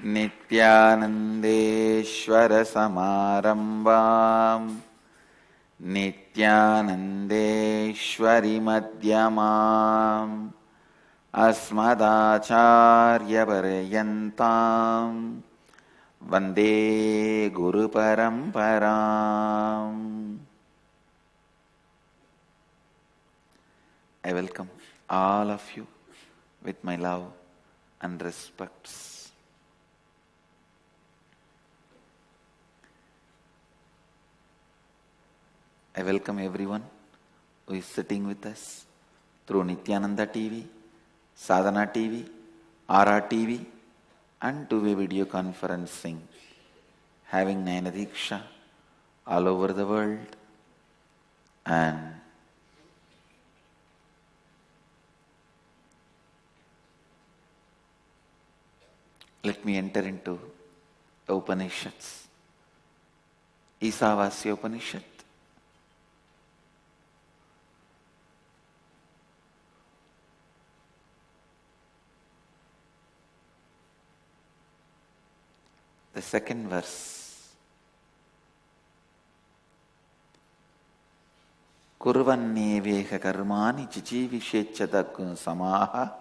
नित्यानन्देश्वर समारम्भाम् नित्यानन्देश्वरि मध्यमाम् अस्मदाचार्यपर्यन्ताम् वन्दे गुरुपरम्पराम्. I welcome all of you with my love and respects. I welcome everyone who is sitting with us through Nityananda TV, Sadhana TV, RR TV and two-way video conferencing, having Nayana Diksha all over the world. And let me enter into the Upanishads. Isavasya Upanishad. The second verse. Kurvanneveha karmani chichivishechatakun samaha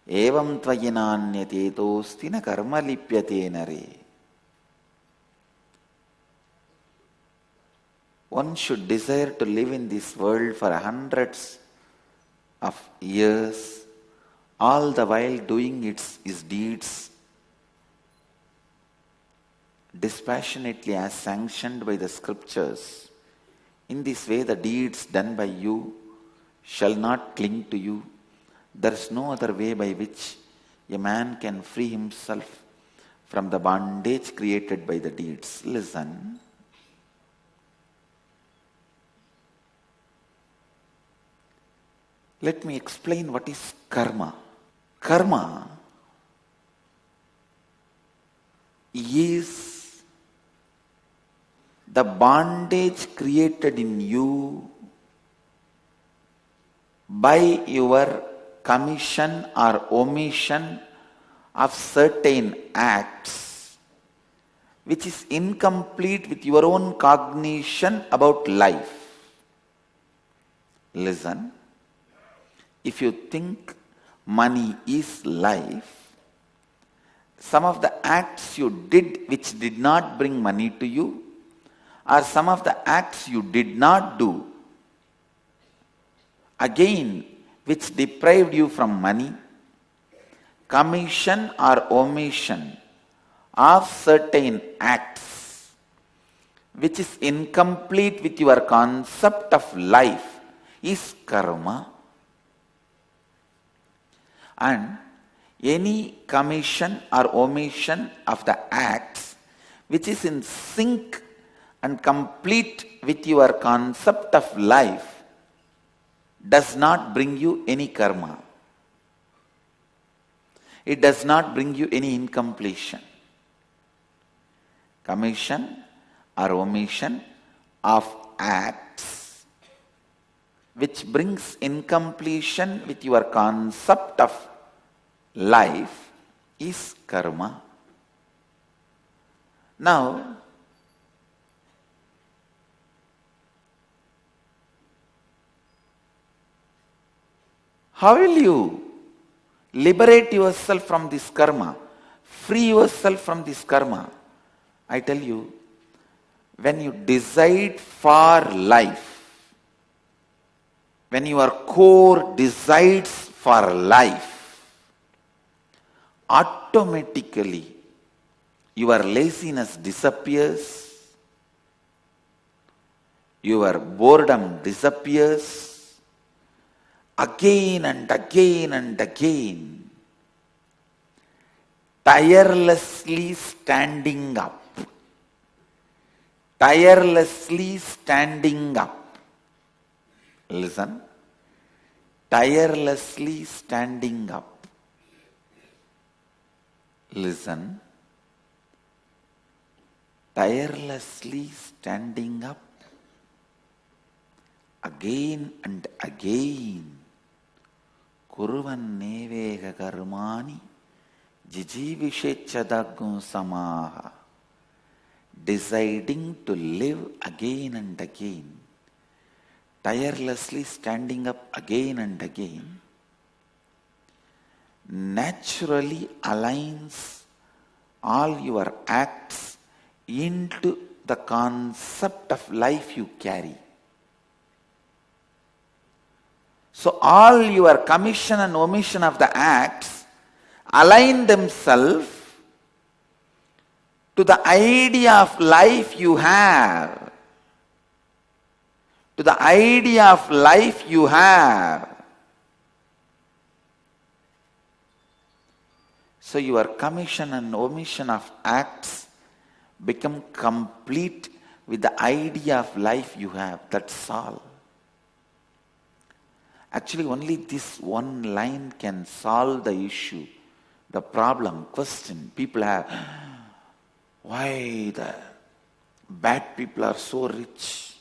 evam tvayinanyate na karma lipyate nare. One should desire to live in this world for hundreds of years, all the while doing his deeds dispassionately as sanctioned by the scriptures. In this way, the deeds done by you shall not cling to you. There is no other way by which a man can free himself from the bondage created by the deeds. Listen. Let me explain what is karma. Karma is the bondage created in you by your commission or omission of certain acts which is incomplete with your own cognition about life. Listen, if you think money is life, some of the acts you did which did not bring money to you, or some of the acts you did not do, again, which deprived you from money, commission or omission of certain acts, which is incomplete with your concept of life, is karma. And any commission or omission of the acts which is in sync and complete with your concept of life does not bring you any karma. It does not bring you any incompletion. Commission or omission of acts which brings incompletion with your concept of life is karma. Now, how will you liberate yourself from this karma, free yourself from this karma? I tell you, when you decide for life, when your core decides for life, automatically your laziness disappears, your boredom disappears. Again and again and again, tirelessly standing up, tirelessly standing up. Listen, tirelessly standing up. Listen, tirelessly standing up again and again. Kurvanneveha karmani Jijivishechadagu samaha, deciding to live again and again, tirelessly standing up again and again, naturally aligns all your acts into the concept of life you carry. So all your commission and omission of the acts align themselves to the idea of life you have. To the idea of life you have. So your commission and omission of acts become complete with the idea of life you have. That's all. Actually, only this one line can solve the issue, the problem, question people have. Why the bad people are so rich?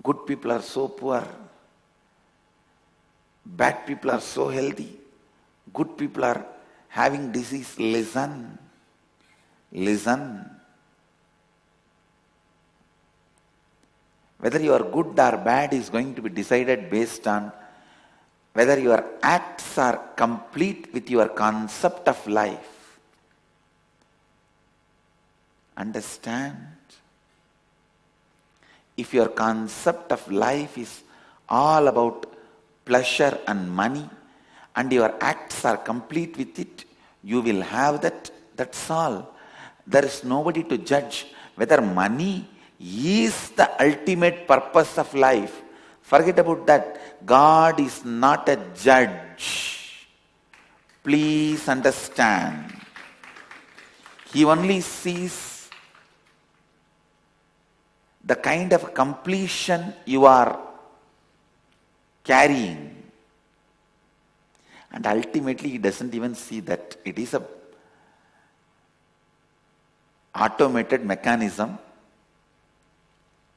Good people are so poor. Bad people are so healthy. Good people are having disease. Listen. Listen. Whether you are good or bad is going to be decided based on whether your acts are complete with your concept of life. Understand? If your concept of life is all about pleasure and money, and your acts are complete with it, you will have that. That's all. There is nobody to judge whether money is the ultimate purpose of life. Forget about that. God is not a judge. Please understand. He only sees the kind of completion you are carrying. And ultimately he doesn't even see that it is a automated mechanism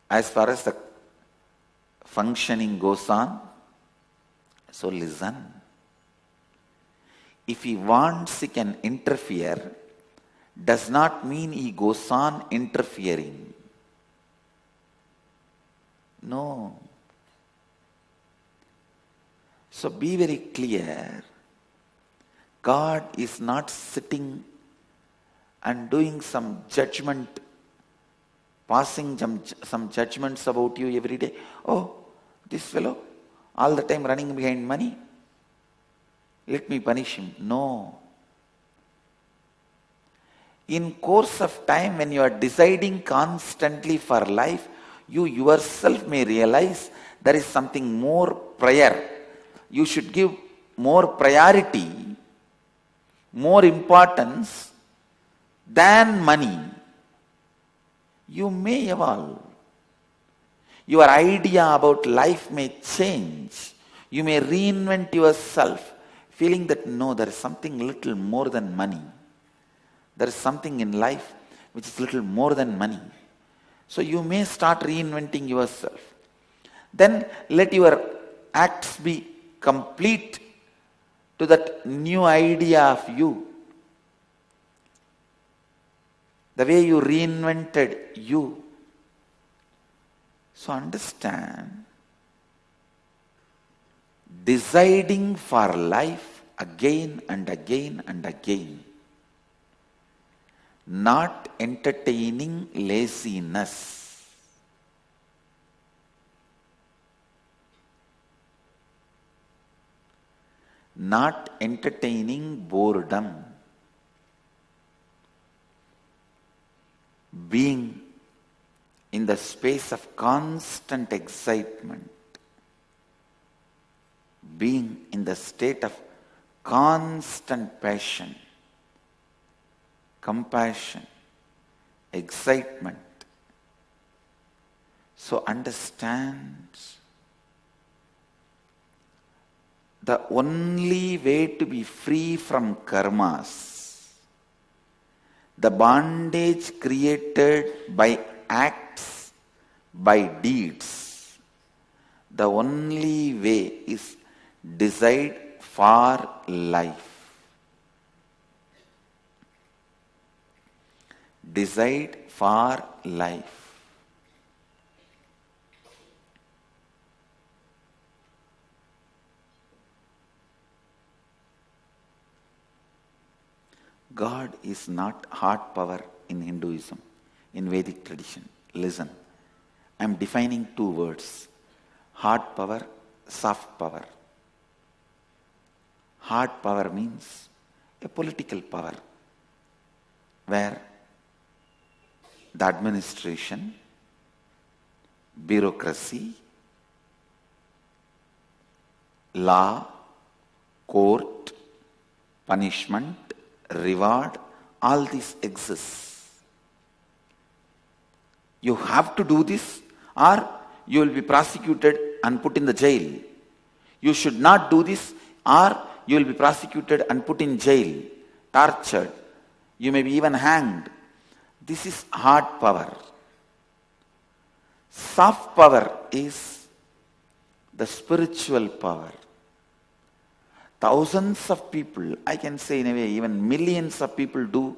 as far as the functioning goes on. So listen. If he wants, he can interfere. Does not mean he goes on interfering. No. So be very clear. God is not sitting and doing some judgment, passing some judgments about you every day. Oh, this fellow, all the time running behind money. Let me punish him. No. In course of time, when you are deciding constantly for life, you yourself may realize there is something more prior. You should give more priority, more importance than money. You may evolve. Your idea about life may change. You may reinvent yourself, feeling that no, there is something little more than money. There is something in life which is little more than money. So you may start reinventing yourself. Then let your acts be complete to that new idea of you. The way you reinvented you. So understand, deciding for life again and again and again, not entertaining laziness. Not entertaining boredom. Being in the space of constant excitement. Being in the state of constant passion, compassion, excitement. So understand, the only way to be free from karmas, the bondage created by acts, by deeds, the only way is decide for life. Decide for life. God is not hard power in Hinduism, in Vedic tradition. Listen, I am defining two words: hard power, soft power. Hard power means a political power where the administration, bureaucracy, law, court, punishment, reward, all this exists. You have to do this or you will be prosecuted and put in the jail. You should not do this or you will be prosecuted and put in jail, tortured. You may be even hanged. This is hard power. Soft power is the spiritual power. Thousands of people, I can say in a way, even millions of people do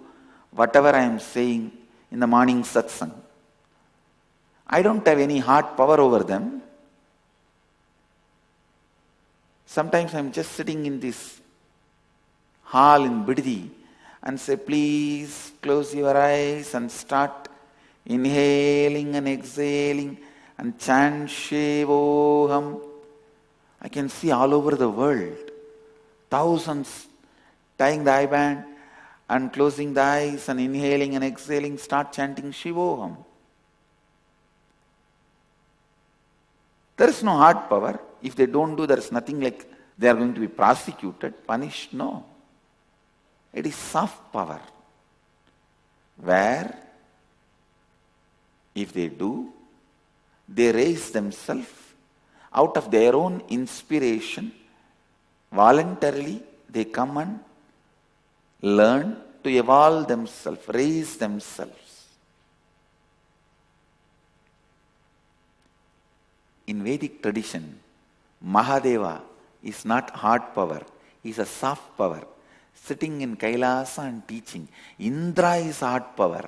whatever I am saying in the morning satsang. I don't have any hard power over them. Sometimes I am just sitting in this hall in Biddi and say, please close your eyes and start inhaling and exhaling and chant Shivoham. I can see all over the world thousands tying the eye band and closing the eyes and inhaling and exhaling, start chanting Shivoham. There is no hard power. If they don't do, there is nothing like they are going to be prosecuted, punished. No. It is soft power. Where, if they do, they raise themselves out of their own inspiration. Voluntarily, they come and learn to evolve themselves, raise themselves. In Vedic tradition, Mahadeva is not hard power, he is a soft power, sitting in Kailasa and teaching. Indra is hard power,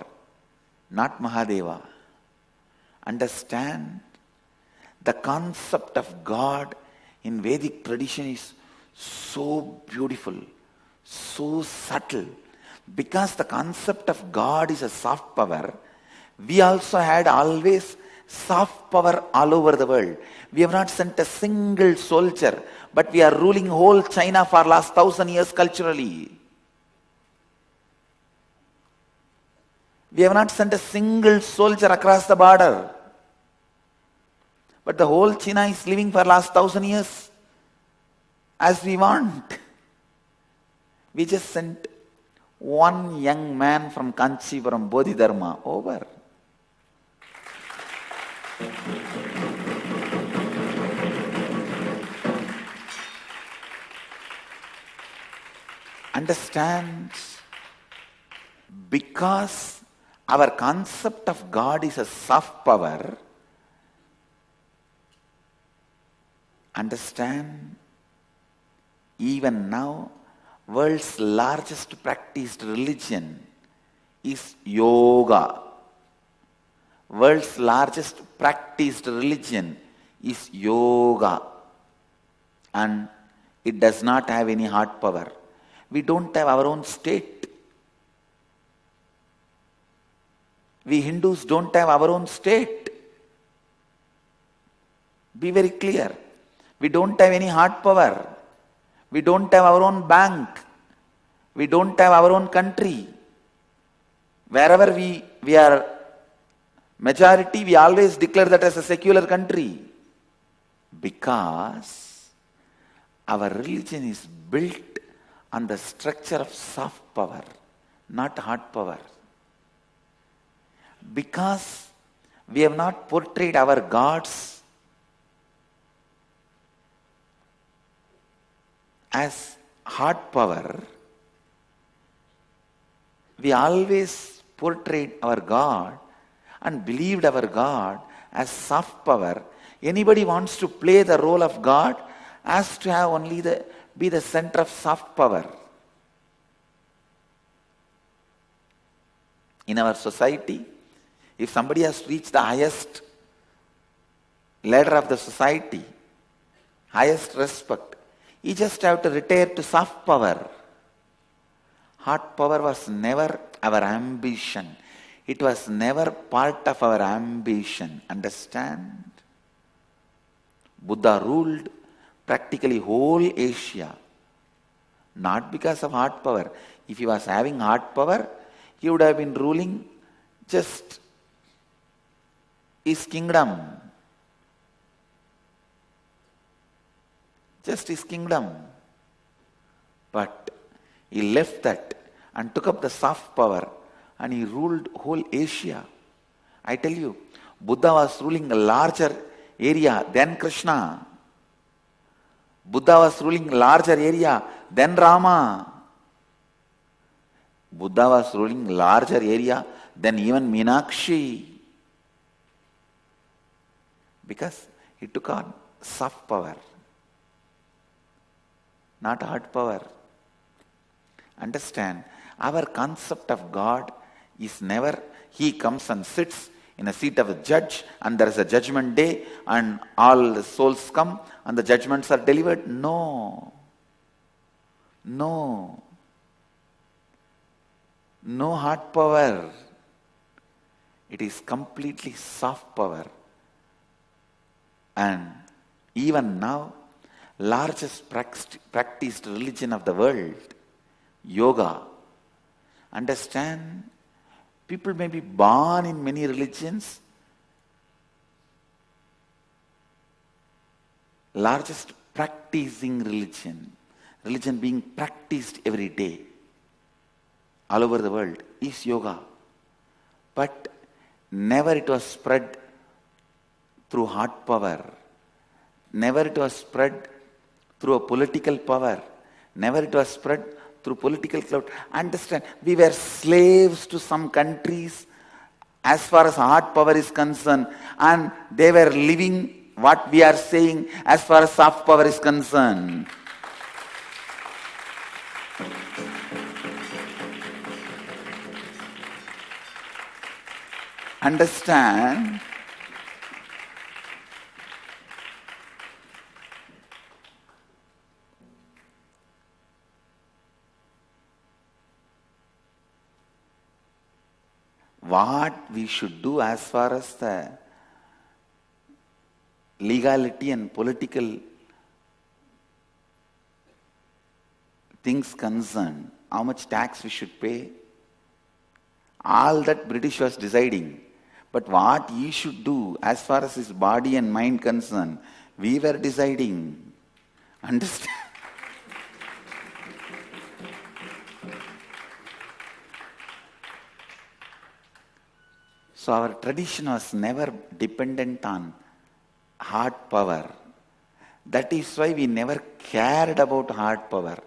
not Mahadeva. Understand, the concept of God in Vedic tradition is so beautiful, so subtle. Because the concept of God is a soft power, we also had always soft power all over the world. We have not sent a single soldier, but we are ruling whole China for last 1,000 years culturally. We have not sent a single soldier across the border. But the whole China is living for last 1,000 years as we want. We just sent one young man from Kanchipuram, Bodhidharma, over. Understand, because our concept of God is a soft power, understand, even now, world's largest practiced religion is yoga. World's largest practiced religion is yoga. And it does not have any hard power. We don't have our own state. We Hindus don't have our own state. Be very clear. We don't have any hard power. We don't have our own bank. We don't have our own country. Wherever we are majority, we always declare that as a secular country. Because our religion is built on the structure of soft power, not hard power. Because we have not portrayed our gods as hard power, we always portrayed our God and believed our God as soft power. Anybody wants to play the role of God has to have only the be the center of soft power. In our society, if somebody has reached the highest ladder of the society, highest respect, he just have to retire to soft power. Hard power was never our ambition. It was never part of our ambition. Understand? Buddha ruled practically whole Asia. Not because of hard power. If he was having hard power, he would have been ruling just his kingdom. Just his kingdom. But he left that and took up the soft power and he ruled whole Asia. I tell you, Buddha was ruling a larger area than Krishna. Buddha was ruling a larger area than Rama. Buddha was ruling a larger area than even Meenakshi. Because he took on soft power, not hard power. Understand, our concept of God is never he comes and sits in a seat of a judge and there is a judgment day and all the souls come and the judgments are delivered. No. No. No hard power. It is completely soft power. And even now, largest practiced religion of the world, yoga. Understand, people may be born in many religions. Largest practicing religion being practiced every day all over the world is yoga. But never it was spread through hard power. Never it was spread through a political power. Never it was spread through political clout. Understand, we were slaves to some countries as far as hard power is concerned, and they were living what we are saying as far as soft power is concerned. Understand? What we should do as far as the legality and political things concerned, how much tax we should pay, all that British was deciding. But what he should do as far as his body and mind concerned, we were deciding. Understand? So our tradition was never dependent on hard power. That is why we never cared about hard power.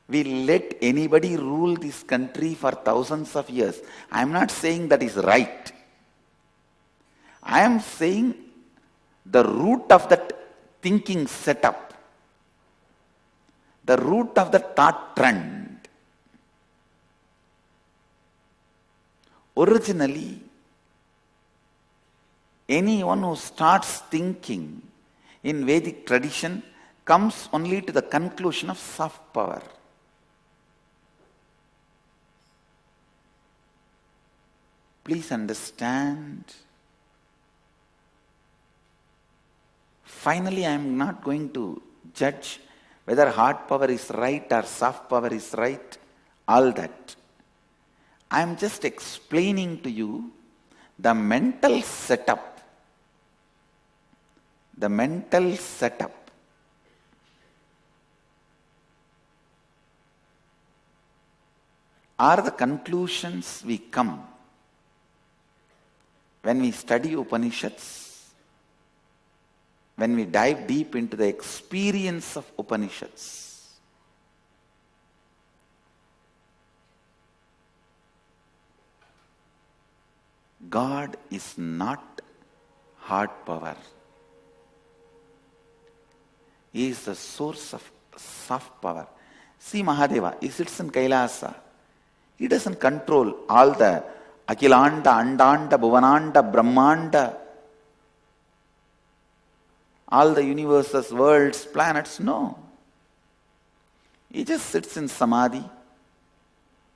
We let anybody rule this country for thousands of years. I am not saying that is right. I am saying the root of that thinking setup, the root of the thought trend. Originally, anyone who starts thinking in Vedic tradition comes only to the conclusion of soft power. Please understand. Finally, I am not going to judge whether hard power is right or soft power is right, all that. I am just explaining to you the mental setup. The mental setup. Are the conclusions we come when we study Upanishads, when we dive deep into the experience of Upanishads. God is not hard power. He is the source of soft power. See Mahadeva, he sits in Kailasa. He doesn't control all the Akilanda, Andanda, Bhuvananda, Brahmanda, all the universes, worlds, planets. No. He just sits in Samadhi.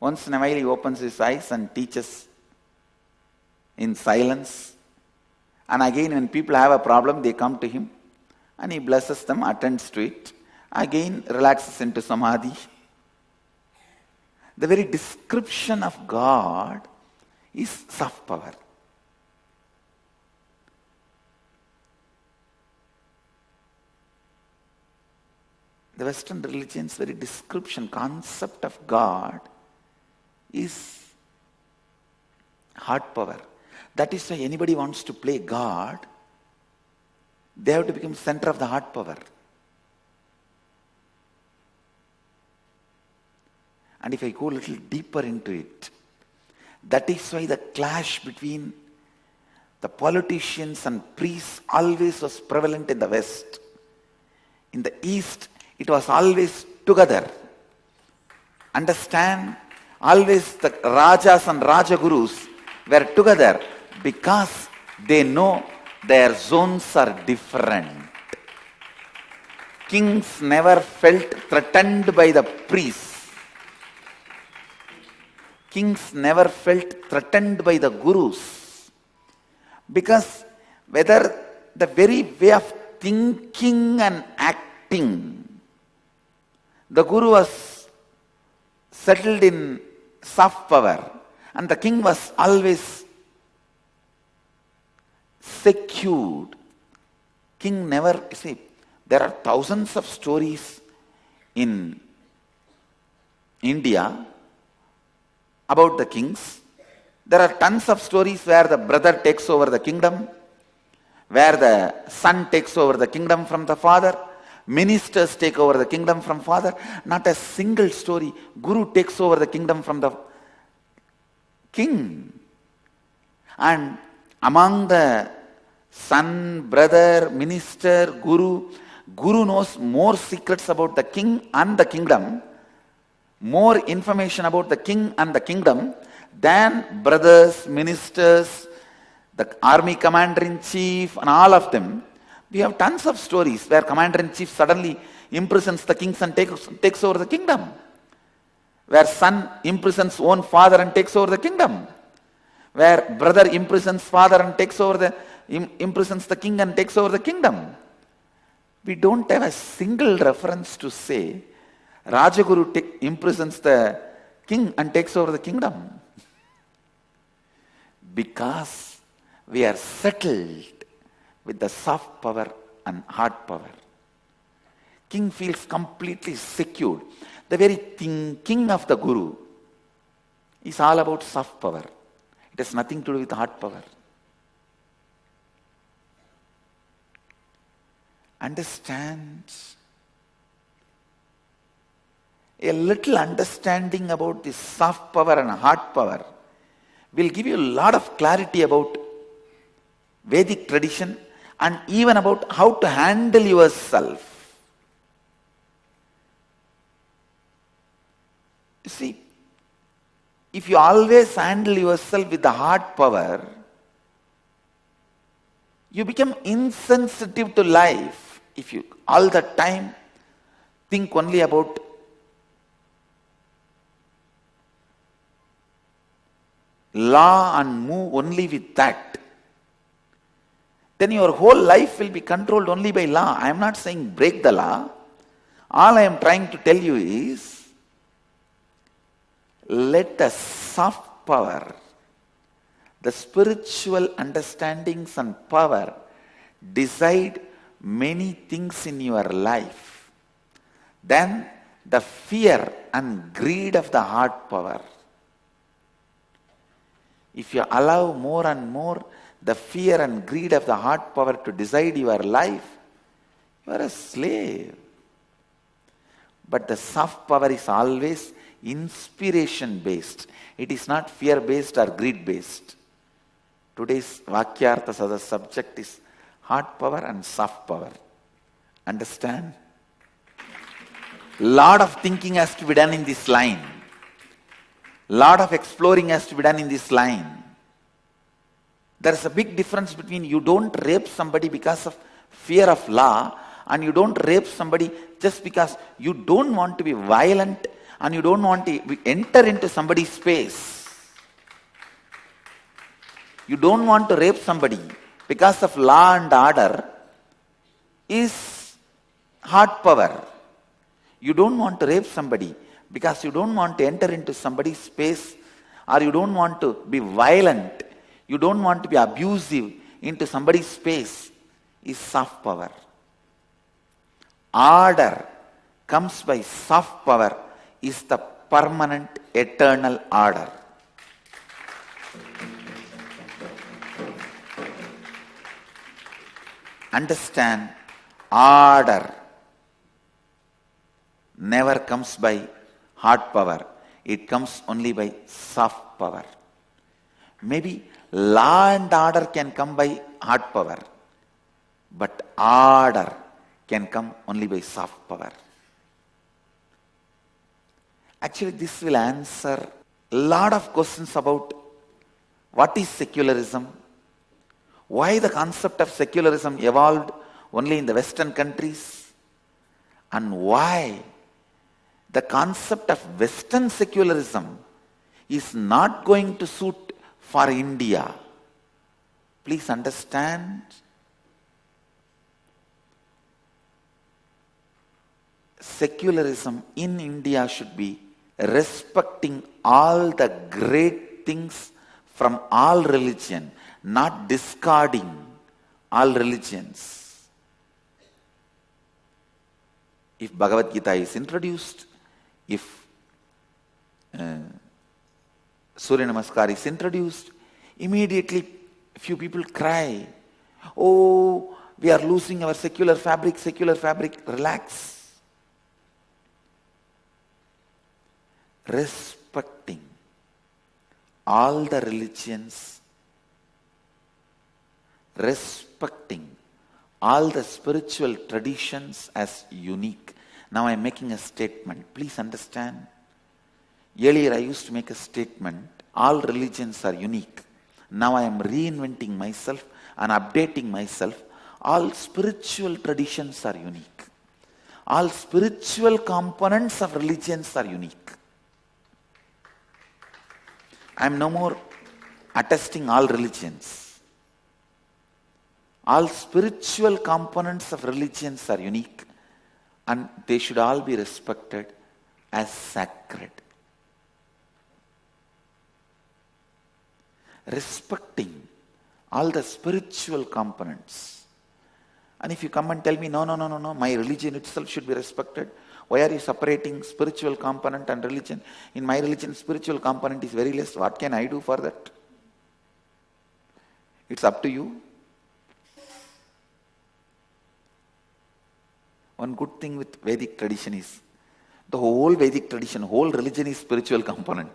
Once in a while he opens his eyes and teaches in silence. And again when people have a problem, they come to him and he blesses them, attends to it. Again relaxes into Samadhi. The very description of God is soft power. The Western religion's very description, concept of God is heart power. That is why anybody wants to play God, they have to become center of the heart power. And if I go a little deeper into it, that is why the clash between the politicians and priests always was prevalent in the West. In the East, it was always together. Understand? Always the Rajas and Rajagurus were together because they know their zones are different. Kings never felt threatened by the priests. Kings never felt threatened by the gurus. Because whether the very way of thinking and acting, the guru was settled in soft power and the king was always secured. King never, see, there are thousands of stories in India about the kings. There are tons of stories where the brother takes over the kingdom, where the son takes over the kingdom from the father, ministers take over the kingdom from father. Not a single story, guru takes over the kingdom from the king. And among the son, brother, minister, guru knows more secrets about the king and the kingdom, more information about the king and the kingdom than brothers, ministers, the army commander-in-chief and all of them. We have tons of stories where commander-in-chief suddenly imprisons the kings and takes over the kingdom. Where son imprisons own father and takes over the kingdom. Where brother imprisons father and imprisons the king and takes over the kingdom. We don't have a single reference to say Rajaguru imprisons the king and takes over the kingdom. Because we are settled with the soft power and hard power. King feels completely secured. The very thinking of the guru is all about soft power. It has nothing to do with hard power. Understand? A little understanding about this soft power and hard power will give you a lot of clarity about Vedic tradition and even about how to handle yourself. You see, if you always handle yourself with the hard power, you become insensitive to life. If you all the time think only about law and move only with that, then your whole life will be controlled only by law. I am not saying break the law. All I am trying to tell you is, let the soft power, the spiritual understandings and power decide many things in your life. Then the fear and greed of the hard power. If you allow more and more the fear and greed of the hard power to decide your life, you are a slave. But the soft power is always inspiration based. It is not fear based or greed based. Today's Vakyartha Sada subject is hard power and soft power. Understand? Lot of thinking has to be done in this line. Lot of exploring has to be done in this line. There is a big difference between you don't rape somebody because of fear of law, and you don't rape somebody just because you don't want to be violent and you don't want to enter into somebody's space. You don't want to rape somebody because of law and order is hard power. You don't want to rape somebody because you don't want to enter into somebody's space, or you don't want to be violent, you don't want to be abusive into somebody's space, is soft power. Order comes by soft power, is the permanent eternal order. Understand, order never comes by hard power. It comes only by soft power. Maybe law and order can come by hard power, but order can come only by soft power. Actually, this will answer a lot of questions about what is secularism, why the concept of secularism evolved only in the Western countries, and why the concept of Western secularism is not going to suit for India. Please understand, secularism in India should be respecting all the great things from all religion, not discarding all religions. If Bhagavad Gita is introduced, if Surya Namaskar is introduced, immediately few people cry, oh, we are losing our secular fabric, relax. Respecting all the religions, respecting all the spiritual traditions as unique. Now I am making a statement. Please understand. Earlier I used to make a statement, all religions are unique. Now I am reinventing myself and updating myself. All spiritual traditions are unique. All spiritual components of religions are unique. I am no more attesting all religions. All spiritual components of religions are unique, and they should all be respected as sacred. Respecting all the spiritual components. And if you come and tell me, no, my religion itself should be respected, why are you separating spiritual component and religion? In my religion, spiritual component is very less. What can I do for that? It's up to you. One good thing with Vedic tradition is, the whole Vedic tradition, whole religion is spiritual component.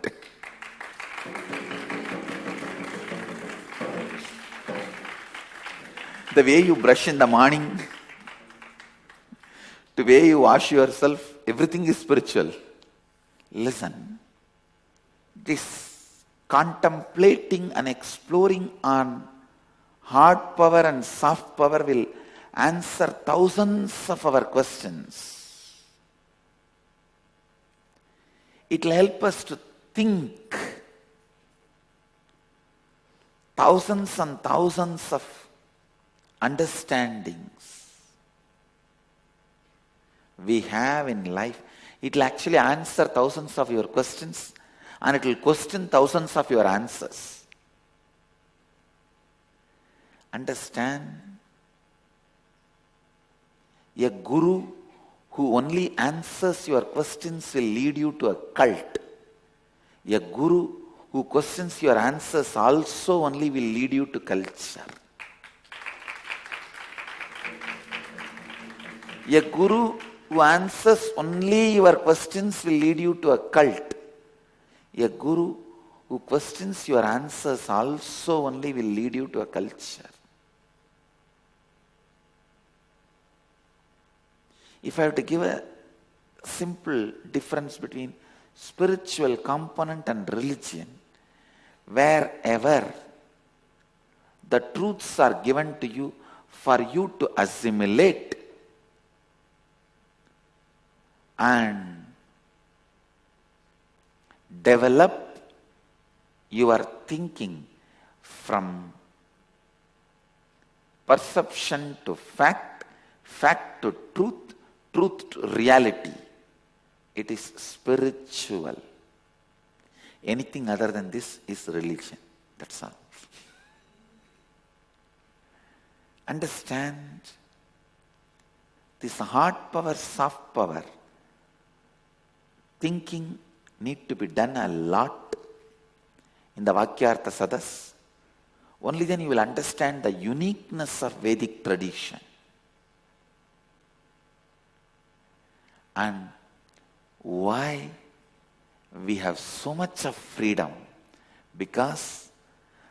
The way you brush in the morning, the way you wash yourself, everything is spiritual. Listen, this contemplating and exploring on hard power and soft power will answer thousands of our questions. It will help us to think thousands and thousands of understandings we have in life. It will actually answer thousands of your questions, and it will question thousands of your answers. Understand? A guru who only answers your questions will lead you to a cult. A guru who questions your answers also only will lead you to culture. A guru who answers only your questions will lead you to a cult. A guru who questions your answers also only will lead you to a culture. If I have to give a simple difference between spiritual component and religion. Wherever the truths are given to you for you to assimilate and develop your thinking from perception to fact, fact to truth, truth to reality. It is spiritual. Anything other than this is religion. That's all. Understand, this hard power, soft power, thinking need to be done a lot in the Vakyartha Sadas. Only then you will understand the uniqueness of Vedic tradition. And why we have so much of freedom? Because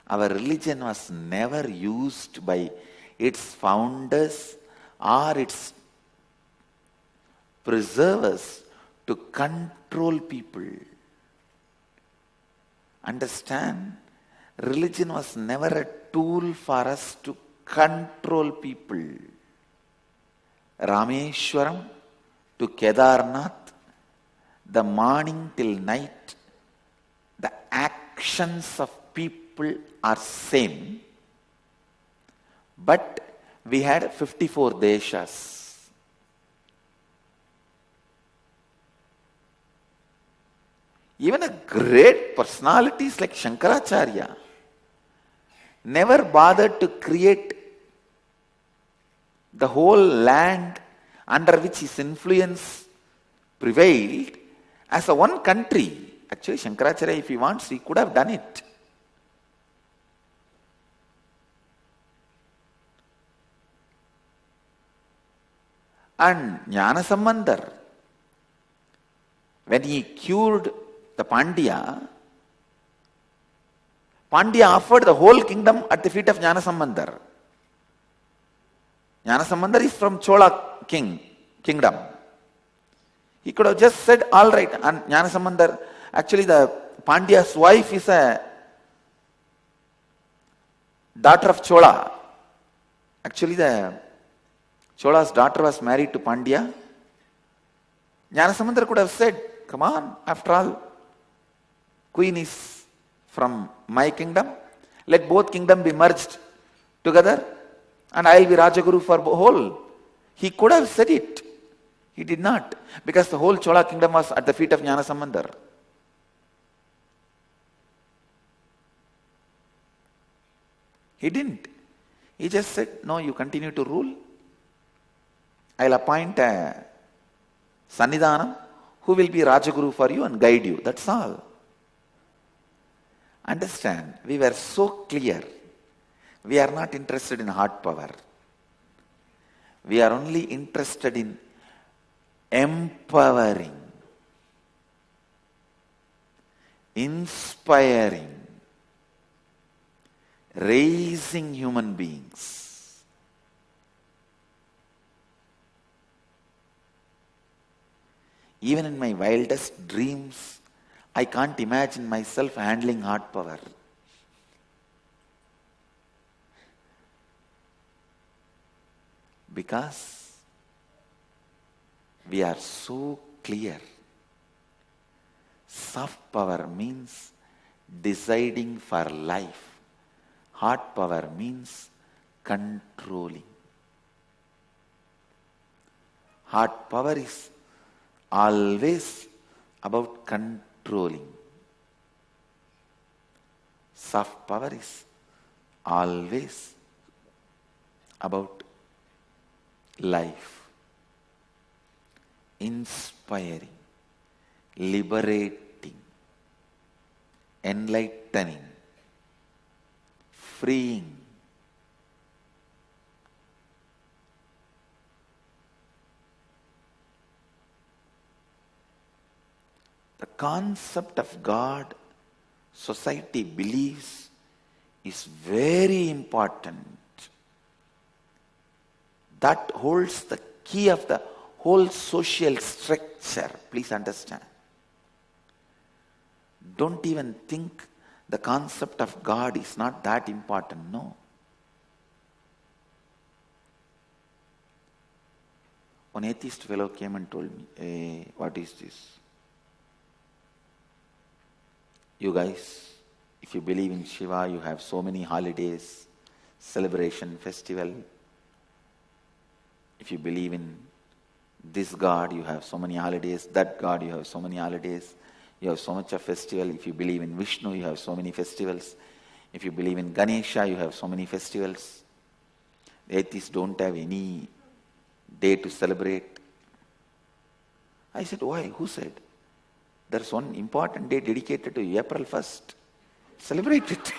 our religion was never used by its founders or its preservers to control people. Understand, religion was never a tool for us to control people. Rameshwaram to Kedarnath, the morning till night, the actions of people are same, but we had 54 deshas. Even a great personalities like Shankaracharya never bothered to create the whole land under which his influence prevailed as a one country. Actually, Shankaracharya, if he wants, he could have done it. And Jnanasambandar, when he cured the Pandya, Pandya offered the whole kingdom at the feet of Jnanasambandar. Jnanasambandar is from Chola kingdom. He could have just said, all right, and Jnanasambandar, actually the Pandya's wife is a daughter of Chola. Actually the Chola's daughter was married to Pandya. Jnanasambandar could have said, come on, after all, queen is from my kingdom. Let both kingdom be merged together and I will be Rajaguru for whole. He could have said it. He did not. Because the whole Chola kingdom was at the feet of Jnanasambandar. He didn't. He just said, no, you continue to rule. I'll appoint a Sannidhanam who will be Rajaguru for you and guide you. That's all. Understand, we were so clear. We are not interested in hard power. We are only interested in empowering, inspiring, raising human beings. Even in my wildest dreams, I can't imagine myself handling hard power. Because we are so clear. Soft power means deciding for life. Hard power means controlling. Hard power is always about controlling. Soft power is always about life. Inspiring, liberating, enlightening, freeing. The concept of God, society believes, is very important. That holds the key of the whole social structure. Please understand. Don't even think the concept of God is not that important. No. One atheist fellow came and told me, hey, what is this? You guys, if you believe in Shiva, you have so many holidays, celebration, festival. If you believe in this God, you have so many holidays. That God, you have so many holidays. You have so much of festival. If you believe in Vishnu, you have so many festivals. If you believe in Ganesha, you have so many festivals. The atheists don't have any day to celebrate. I said, why? Who said? There's one important day dedicated to April 1st. Celebrate it.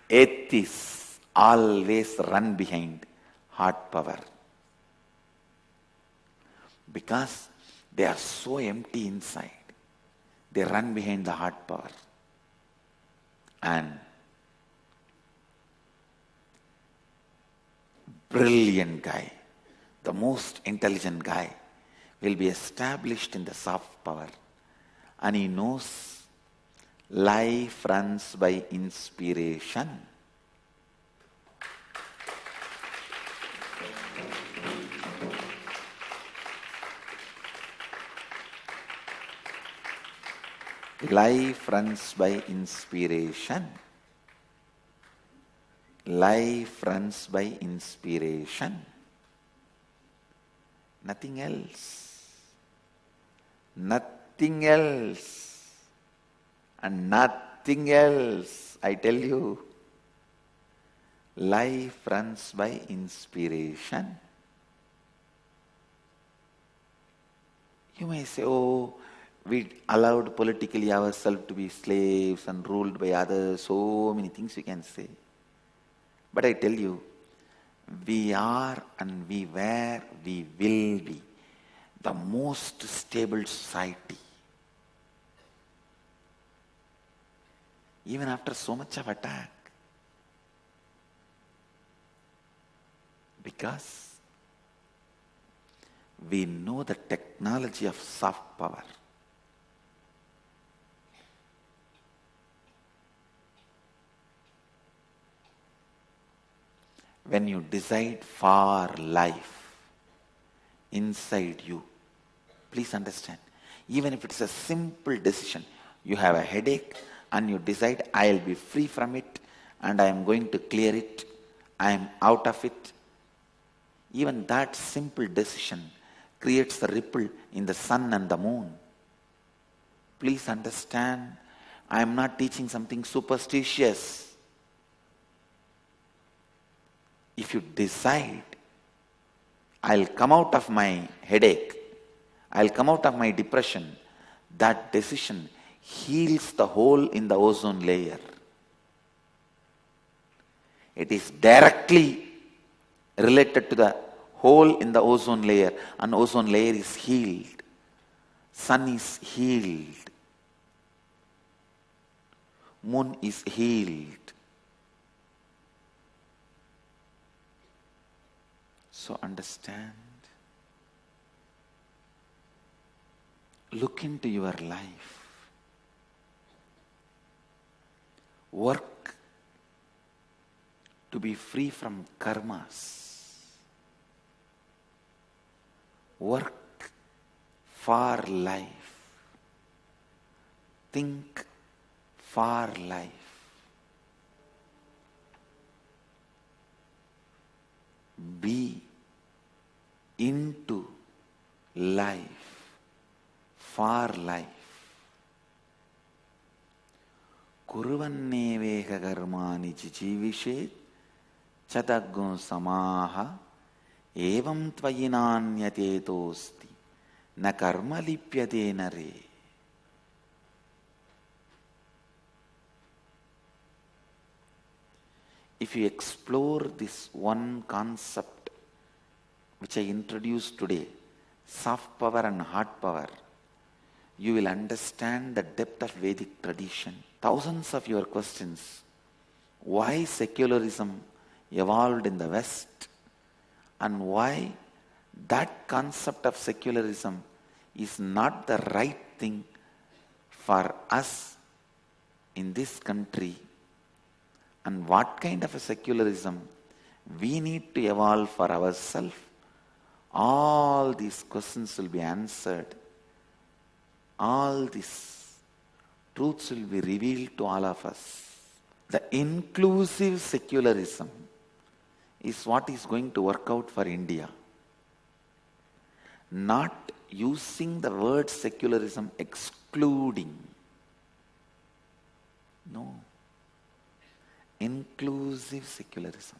Atheists always run behind heart power because they are so empty inside. They run behind the heart power. And brilliant guy, the most intelligent guy, will be established in the soft power, and he knows life runs by inspiration. Life runs by inspiration. Life runs by inspiration. Nothing else. Nothing else. And nothing else. I tell you. Life runs by inspiration. You may say, oh, we allowed politically ourselves to be slaves and ruled by others. So many things you can say. But I tell you, we are and we were, we will be the most stable society. Even after so much of attack. Because we know the technology of soft power. When you decide for life inside you, please understand, even if it's a simple decision, you have a headache and you decide, I'll be free from it and I am going to clear it, I am out of it. Even that simple decision creates a ripple in the sun and the moon. Please understand, I am not teaching something superstitious. If you decide, I'll come out of my headache, I'll come out of my depression, that decision heals the hole in the ozone layer. It is directly related to the hole in the ozone layer, and ozone layer is healed. Sun is healed. Moon is healed. So understand, look into your life, work to be free from karmas, work for life, think for life. Be into life, for life. Kurvanneveka karmani jijivishet chadaggo samaha evam tvayinanyate tosti na karma lipyate nare. If you explore this one concept which I introduced today, soft power and hard power, you will understand the depth of Vedic tradition. Thousands of your questions why secularism evolved in the West and why that concept of secularism is not the right thing for us in this country, and what kind of a secularism we need to evolve for ourselves. All these questions will be answered. All these truths will be revealed to all of us. The inclusive secularism is what is going to work out for India. Not using the word secularism excluding. No. Inclusive secularism.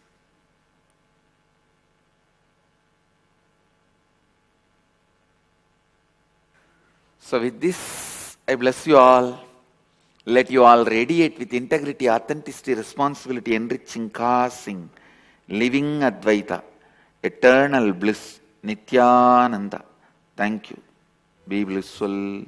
So with this, I bless you all. Let you all radiate with integrity, authenticity, responsibility, enriching, causing, living Advaita, eternal bliss, Nityananda. Thank you. Be blissful.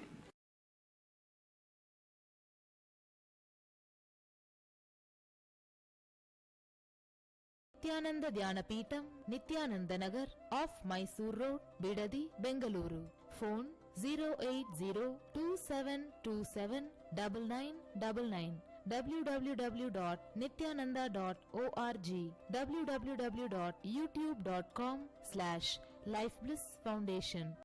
Nityananda Dhyana Peetham, Nityananda Nagar, off Mysore Road, Bidadi, Bengaluru. Phone 08027279999. www.nityananda.org. www.youtube.com/Life Bliss Foundation.